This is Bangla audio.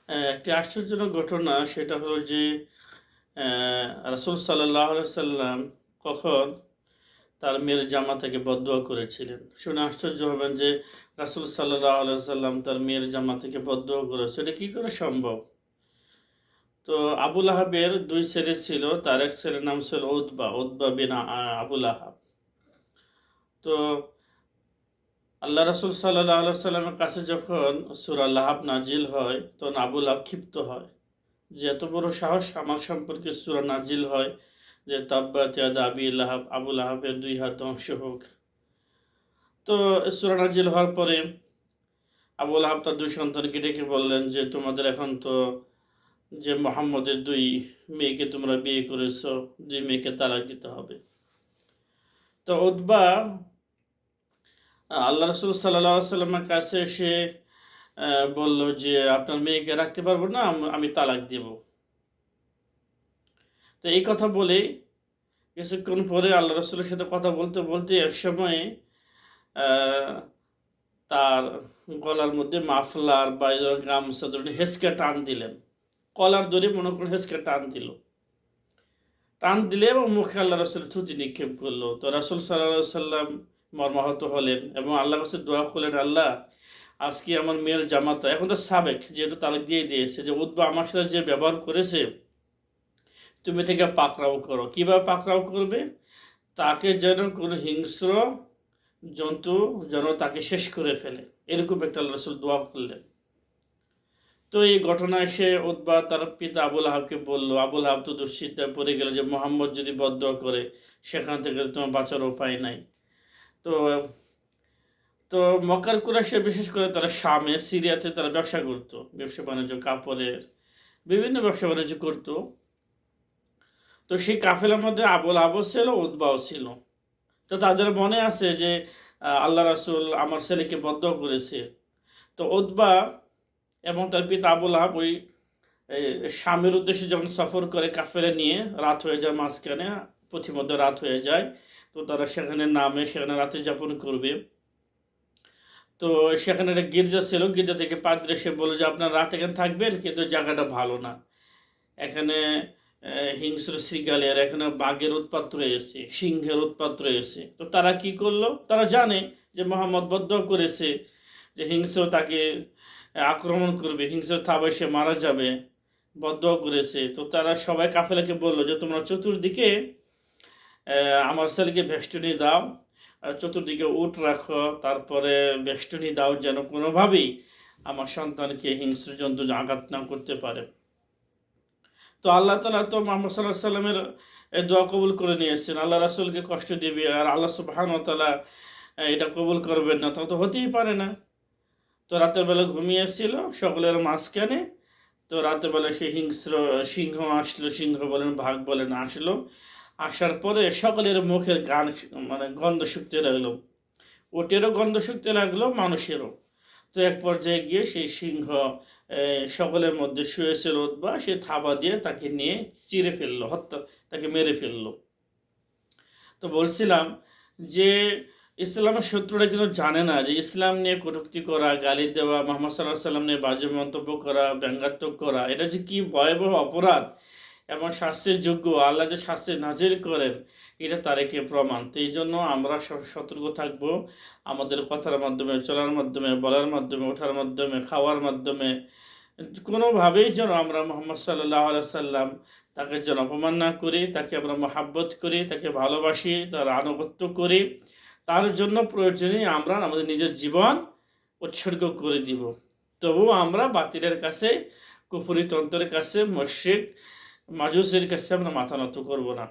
একটি আশ্চর্যজনক ঘটনা, সেটা হলো যে রাসূল সাল্লাল্লাহু আলাইহি সাল্লাম কখন তার মেয়ের জামাতাকে বদদুয়া করেছিলেন। শুনে আশ্চর্য হবেন যে রাসূল সাল্লাল্লাহু আলাইহি সাল্লাম তার মেয়ের জামাতাকে বদদুয়া করেছে। এটা কি করে সম্ভব? তো আবু লাহাবের ২ ছেলে ছিল। তার এক ছেলের নাম ছিল উতবা, উতবা বিন আবু লাহাব। তো আল্লাহ রাসূল সাল্লাল্লাহু আলাইহি সাল্লামের কাছে যখন সূরা লাহাব নাজিল হয়, তখন আবু লাহাব ক্ষিপ্ত হয় যে এত বড় সাহস আমার সম্পর্কে সূরা নাজিল হয় যে তাব্বাত ইয়াদা আবি লাহাব, আবু লাহাবের ২ হাত ধ্বংস হোক। তো সূরা নাজিল হওয়ার পরে আবু লাহাব তার ২ সন্তানকে ডেকে বললেন যে তোমাদের এখন তো যে মুহাম্মদের ২ মেয়েকে তোমরা বিয়ে করেছো, ২ মেয়েকে তালাক দিতে হবে। তো উতবা আল্লাহ রাসূল সাল্লাল্লাহু আলাইহি সাল্লামের কাছে এসে বলল যে আপনার মেয়েকে রাখতে পারবো না, আমি তালাক দিব। তো এই কথা বলেই কিছুক্ষণ পরে আল্লাহ রাসূলের সাথে কথা বলতে, বলতে একসময় আ তার গলার মধ্যে মাফলার বা এই ধরনের গামছা ধরে হেঁচকা টান দিলেন। কলার ধরে মনে করুন হেঁচকা টান দিল। টান দিলে এবং মুখে আল্লাহ রাসূলের থুথি নিক্ষেপ করল। তো রাসূল সাল্লাল্লাহু আলাইহি সাল্লাম মর্মাহত হলেন এবং আল্লাহর কাছে দোয়া করলেন, আল্লাহ আজকে আমার মেয়ের জামাতা, এখন তো সাবেক যেহেতু তালাক দিয়ে দিয়েছে, যে উতবা আমার সাথে যে ব্যবহার করেছে তুমি তাকে পাকড়াও করো। কিভাবে পাকড়াও করবে? তাকে যেন কোনো হিংস্র জন্তু যেন তাকে শেষ করে ফেলে, এরকম একটা আল্লাহ রাসূল দোয়া করলেন। তো এই ঘটনায় সে উতবা তার পিতা আবু লাহাবকে বলল। আবু লাহাব তো দুশ্চিন্তায় পড়ে গেল যে মুহাম্মদ যদি বদদোয়া করে সেখান থেকে তোমার বাঁচার উপায় নাই। তো তো মক্কার কুরাইশরা বিশেষ করে তারা শামে, সিরিয়াতে তারা ব্যবসা করত, ব্যবসা বাণিজ্য, কাপড়ের বিভিন্ন ব্যবসা বাণিজ্য করত। তো সেই কাফেলার মধ্যে আবু লাহাবও ছিল, উতবাও ছিল। তো তাদের মনে আছে যে আল্লাহ রাসূল আমার ছেলেকে বদদোয়া করেছে। তো উতবা এবং তার পিতা আবু লাহাব ওই শামের উদ্দেশ্যে যখন সফর করে কাফেলা নিয়ে, রাত হয়ে যায় মাঝখানে, পথিমধ্যে রাত হয়ে যায়। তো তারা সেখানে নামে, সেখানে রাত্রি যাপন করবে। তো সেখানে একটা গির্জা ছিল, গির্জা থেকে পাদ্রী এসে বলল যে আপনারা রাত এখানে থাকবেন, কিন্তু জায়গাটা ভালো না। এখানে হিংস্র শৃগালের, এখানে বাঘের উৎপাত রয়েছে, সিংহের উৎপাত রয়েছে। তো তারা কি করলো? তারা জানে যে মুহাম্মদ বদদোয়া করেছে যে হিংস্র তাকে আক্রমণ করবে, হিংস্র থাবায় সে মারা যাবে, বদদোয়া করেছে। তো তারা সবাই কাফেলাকে বলল যে তোমরা চতুর্দিকে আমার ছেলেকে বেষ্টনী দাও, চতুর্দিকে উট রাখো, তারপরে বেষ্টনী দাও যেন কোনোভাবেই আমার সন্তানকে হিংস্র জন্তু আঘাত না করতে পারে। তো আল্লাহ তাআলা তো মুহাম্মদ সাল্লাল্লাহু আলাইহি সাল্লামের দোয়া কবুল করে নিয়েছেন। আল্লাহ রাসূলকে কষ্ট দিবে আর আল্লাহ সুবহানাহু ওয়া তাআলা এটা কবুল করবেন না, তা তো হতেই পারে না। তো রাতের বেলা ঘুমিয়েছিল সকলের মাঝখানে। তো রাতের বেলা সেই হিংস্র সিংহ আসলো, সিংহ বলেন বাঘ বলেন আসলো। আসার পরে সকলের মুখের মানে গন্ধ শুকতে লাগলো। ওটেরও গন্ধ শুকতে লাগলো, মানুষেরও। তো এক পর্যায়ে গিয়ে সেই সিংহ সকলের মধ্যে শুয়েছিল উতবা, সে থাবা দিয়ে তাকে নিয়ে চিরে ফেললো, তাকে মেরে ফেললো। তো বলছিলাম যে ইসলামের শত্রুরা কিন্তু জানে না যে ইসলাম নিয়ে কটূক্তি করা, গালি দেওয়া, মুহাম্মদ সাল্লাল্লাহু আলাইহি সাল্লাম নিয়ে বাজে মন্তব্য করা, ব্যঙ্গাত্মক করা, এটা যে কি ভয়াবহ অপরাধ এবং শাস্তির যোগ্য, আল্লাহ যে শাস্তি নাজিল করেন এটা তার একটি প্রমাণ। তো এই জন্য আমরা সতর্ক থাকবো আমাদের কথার মাধ্যমে, চলার মাধ্যমে, বলার মাধ্যমে, ওঠার মাধ্যমে, খাওয়ার মাধ্যমে, কোনোভাবেই যেন আমরা মুহাম্মদ সাল্লাল্লাহু আলাইহি সাল্লাম তাকে যেন অপমান না করি, তাকে আমরা মহাব্বত করি, তাকে ভালোবাসি, তার আনুগত্য করি। তার জন্য প্রয়োজনে আমরা আমাদের নিজের জীবন উৎসর্গ করে দিব। তবুও আমরা বাতিলের কাছে, কুফরি তন্ত্রের কাছে, মুশরিক মাজুসের কাছে আমরা মাথা নত করব না।